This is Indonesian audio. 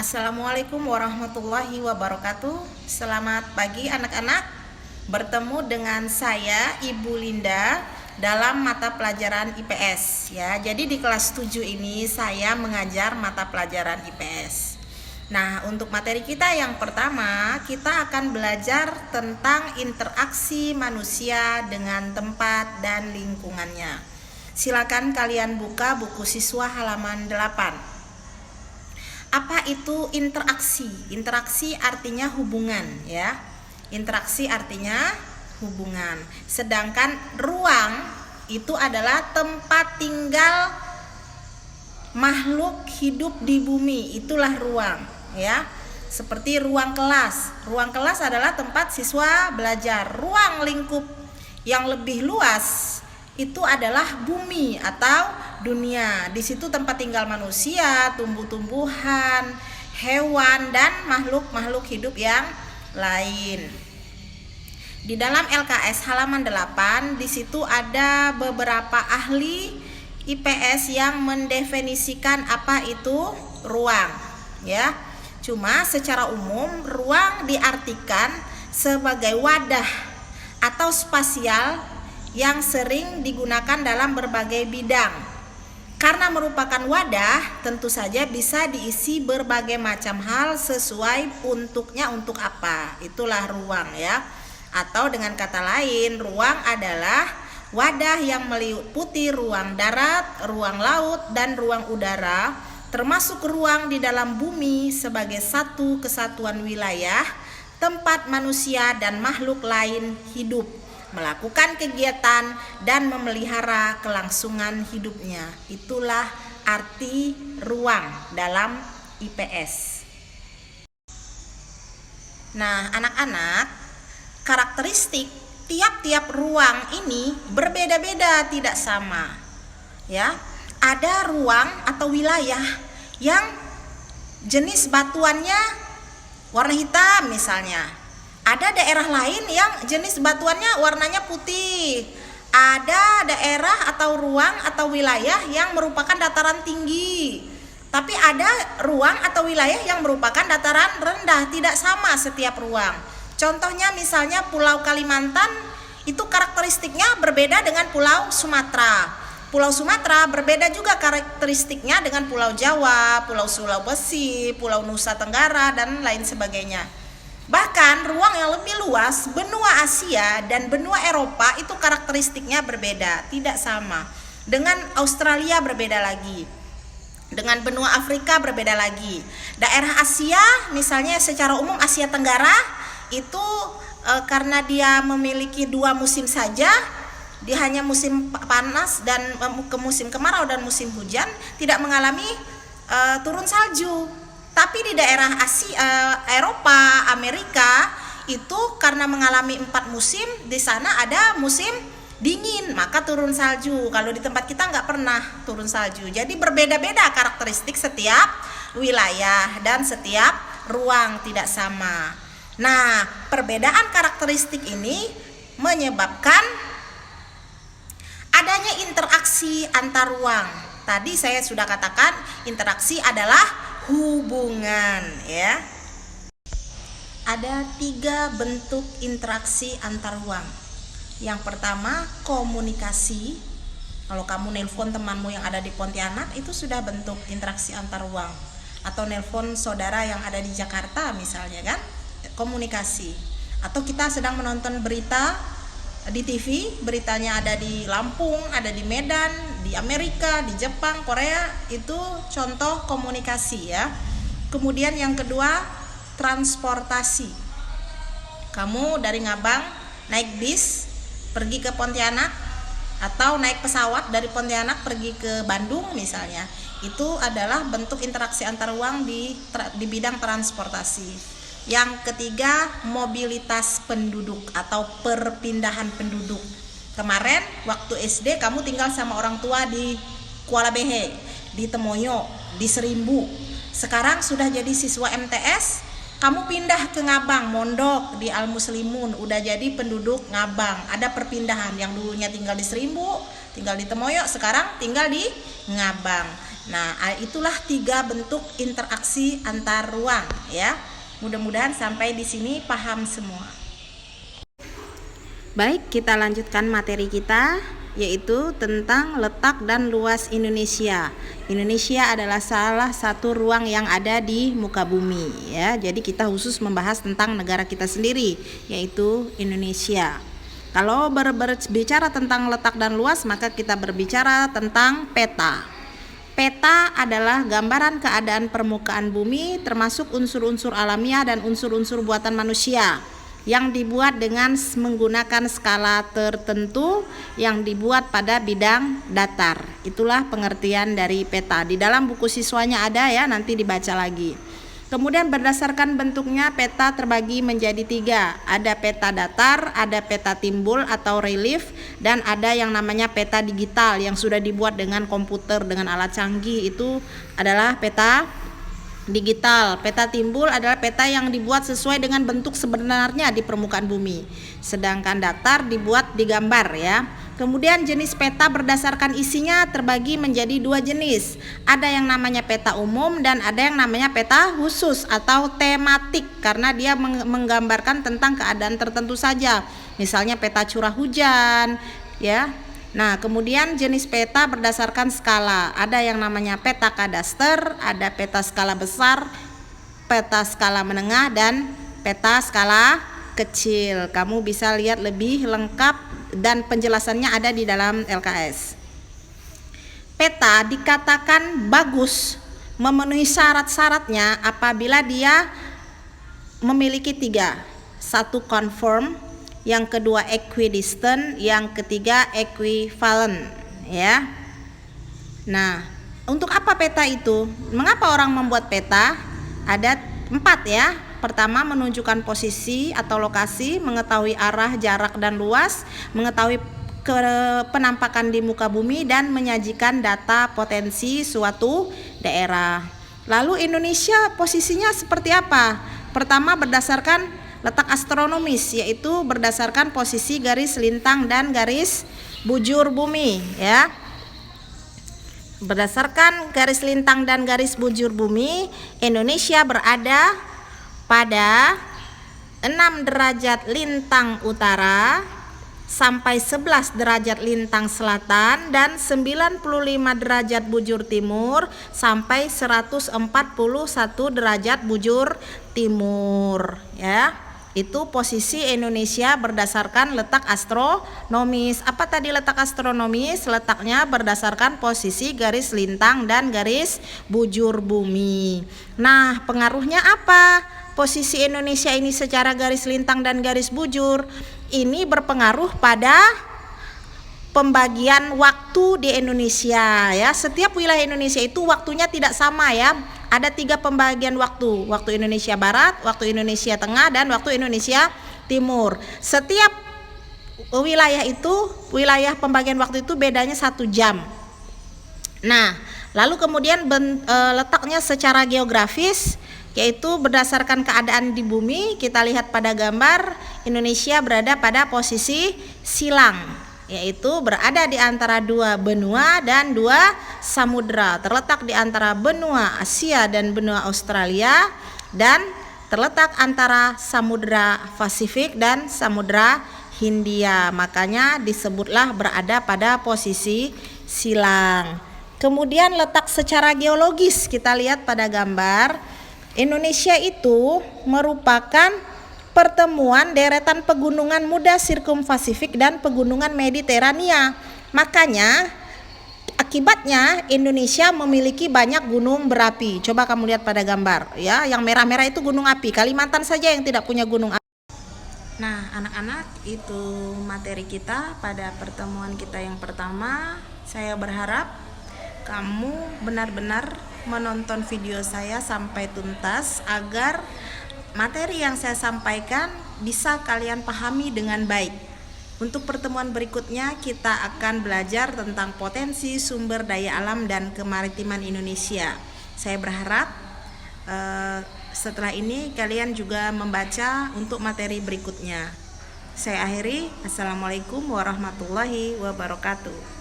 Assalamualaikum warahmatullahi wabarakatuh. Selamat pagi anak-anak. Bertemu dengan saya Ibu Linda dalam mata pelajaran IPS ya. Jadi di kelas 7 ini saya mengajar mata pelajaran IPS. Nah, untuk materi kita yang pertama, kita akan belajar tentang interaksi manusia dengan tempat dan lingkungannya. Silakan kalian buka buku siswa halaman 8. Apa itu interaksi? Interaksi artinya hubungan ya. Interaksi artinya hubungan. Sedangkan ruang itu adalah tempat tinggal makhluk hidup di bumi. Itulah ruang ya. Seperti ruang kelas. Ruang kelas adalah tempat siswa belajar. Ruang lingkup yang lebih luas itu adalah bumi atau dunia. Di situ tempat tinggal manusia, tumbuh-tumbuhan, hewan dan makhluk-makhluk hidup yang lain. Di dalam LKS halaman 8, di situ ada beberapa ahli IPS yang mendefinisikan apa itu ruang, ya. Cuma secara umum ruang diartikan sebagai wadah atau spasial yang sering digunakan dalam berbagai bidang. Karena merupakan wadah, tentu saja bisa diisi berbagai macam hal sesuai untuknya untuk apa. Itulah ruang ya. Atau dengan kata lain, ruang adalah wadah yang meliputi ruang darat, ruang laut, dan ruang udara, termasuk ruang di dalam bumi sebagai satu kesatuan wilayah, tempat manusia dan makhluk lain hidup, melakukan kegiatan dan memelihara kelangsungan hidupnya. Itulah arti ruang dalam IPS. Nah, anak-anak, karakteristik tiap-tiap ruang ini berbeda-beda, tidak sama. Ya, ada ruang atau wilayah yang jenis batuannya warna hitam misalnya. Ada daerah lain yang jenis batuannya warnanya putih. Ada daerah atau ruang atau wilayah yang merupakan dataran tinggi. Tapi ada ruang atau wilayah yang merupakan dataran rendah. Tidak sama setiap ruang. Contohnya misalnya Pulau Kalimantan itu karakteristiknya berbeda dengan Pulau Sumatera. Pulau Sumatera berbeda juga karakteristiknya dengan Pulau Jawa, Pulau Sulawesi, Pulau Nusa Tenggara, dan lain sebagainya. Bahkan ruang yang lebih luas, benua Asia dan benua Eropa itu karakteristiknya berbeda, tidak sama. Dengan Australia berbeda lagi. Dengan benua Afrika berbeda lagi. Daerah Asia, misalnya secara umum Asia Tenggara, itu karena dia memiliki 2 musim saja, dia hanya musim panas dan ke musim kemarau dan musim hujan, tidak mengalami turun salju. Tapi di daerah Asia, Eropa, Amerika itu karena mengalami 4 musim, di sana ada musim dingin, maka turun salju. Kalau di tempat kita nggak pernah turun salju. Jadi berbeda-beda karakteristik setiap wilayah dan setiap ruang, tidak sama. Nah, perbedaan karakteristik ini menyebabkan adanya interaksi antar ruang. Tadi saya sudah katakan interaksi adalah hubungan ya. Ada 3 bentuk interaksi antar ruang. Yang pertama, komunikasi. Kalau kamu nelpon temanmu yang ada di Pontianak, itu sudah bentuk interaksi antar ruang. Atau nelpon saudara yang ada di Jakarta misalnya kan, komunikasi. Atau kita sedang menonton berita di TV, beritanya ada di Lampung, ada di Medan, di Amerika, di Jepang, Korea, itu contoh komunikasi ya. Kemudian yang kedua, transportasi. Kamu dari Ngabang naik bis pergi ke Pontianak, atau naik pesawat dari Pontianak pergi ke Bandung misalnya. Itu adalah bentuk interaksi antar ruang di bidang transportasi. Yang ketiga, mobilitas penduduk atau perpindahan penduduk. Kemarin waktu SD kamu tinggal sama orang tua di Kuala Behe, di Temoyo, di Serimbu. Sekarang sudah jadi siswa MTS, kamu pindah ke Ngabang, mondok di Al Muslimun, udah jadi penduduk Ngabang. Ada perpindahan, yang dulunya tinggal di Serimbu, tinggal di Temoyo, sekarang tinggal di Ngabang. Nah, itulah 3 bentuk interaksi antar ruang ya. Mudah-mudahan sampai di sini paham semua. Baik, kita lanjutkan materi kita, yaitu tentang letak dan luas Indonesia. Indonesia adalah salah satu ruang yang ada di muka bumi ya. Jadi kita khusus membahas tentang negara kita sendiri, yaitu Indonesia. Kalau berbicara tentang letak dan luas, maka kita berbicara tentang peta. Peta adalah gambaran keadaan permukaan bumi termasuk unsur-unsur alamiah dan unsur-unsur buatan manusia yang dibuat dengan menggunakan skala tertentu yang dibuat pada bidang datar. Itulah pengertian dari peta. Di dalam buku siswanya ada ya, nanti dibaca lagi. Kemudian berdasarkan bentuknya peta terbagi menjadi 3. Ada peta datar, ada peta timbul atau relief, dan ada yang namanya peta digital yang sudah dibuat dengan komputer dengan alat canggih. Itu adalah peta digital. Peta timbul adalah peta yang dibuat sesuai dengan bentuk sebenarnya di permukaan bumi. Sedangkan datar dibuat digambar ya. Kemudian jenis peta berdasarkan isinya terbagi menjadi 2 jenis. Ada yang namanya peta umum dan ada yang namanya peta khusus atau tematik karena dia menggambarkan tentang keadaan tertentu saja. Misalnya peta curah hujan ya. Nah, kemudian jenis peta berdasarkan skala. Ada yang namanya peta kadaster, ada peta skala besar, peta skala menengah, dan peta skala kecil. Kamu bisa lihat lebih lengkap dan penjelasannya ada di dalam LKS. Peta dikatakan bagus, memenuhi syarat-syaratnya apabila dia memiliki 3. 1 conform, yang kedua equidistant, yang ketiga equivalent ya. Nah, untuk apa peta itu? Mengapa orang membuat peta? Ada 4 ya. Pertama, menunjukkan posisi atau lokasi, mengetahui arah, jarak, dan luas, mengetahui penampakan di muka bumi, dan menyajikan data potensi suatu daerah. Lalu Indonesia posisinya seperti apa? Pertama, berdasarkan letak astronomis, yaitu berdasarkan posisi garis lintang dan garis bujur bumi ya. Berdasarkan garis lintang dan garis bujur bumi, Indonesia berada pada 6 derajat lintang utara sampai 11 derajat lintang selatan dan 95 derajat bujur timur sampai 141 derajat bujur timur ya. Itu posisi Indonesia berdasarkan letak astronomis. Apa tadi letak astronomis? Letaknya berdasarkan posisi garis lintang dan garis bujur bumi. Nah, pengaruhnya apa? Posisi Indonesia ini secara garis lintang dan garis bujur ini berpengaruh pada pembagian waktu di Indonesia ya. Setiap wilayah Indonesia itu waktunya tidak sama ya. Ada 3 pembagian waktu. Waktu Indonesia Barat, waktu Indonesia Tengah, dan waktu Indonesia Timur. Setiap wilayah itu, wilayah pembagian waktu itu bedanya 1 jam. Nah, lalu kemudian letaknya secara geografis, yaitu berdasarkan keadaan di bumi. Kita lihat pada gambar, Indonesia berada pada posisi silang, yaitu berada di antara 2 benua dan 2 samudra, terletak di antara benua Asia dan benua Australia, dan terletak antara Samudra Pasifik dan Samudra Hindia. Makanya disebutlah berada pada posisi silang. Kemudian letak secara geologis, kita lihat pada gambar, Indonesia itu merupakan pertemuan deretan pegunungan muda sirkumpasifik dan pegunungan Mediterania. Makanya akibatnya Indonesia memiliki banyak gunung berapi. Coba kamu lihat pada gambar ya, yang merah-merah itu gunung api. Kalimantan saja yang tidak punya gunung api. Nah, anak-anak, itu materi kita pada pertemuan kita yang pertama. Saya berharap kamu benar-benar menonton video saya sampai tuntas agar materi yang saya sampaikan bisa kalian pahami dengan baik. Untuk pertemuan berikutnya kita akan belajar tentang potensi sumber daya alam dan kemaritiman Indonesia. Saya berharap setelah ini kalian juga membaca untuk materi berikutnya. Saya akhiri. Assalamualaikum warahmatullahi wabarakatuh.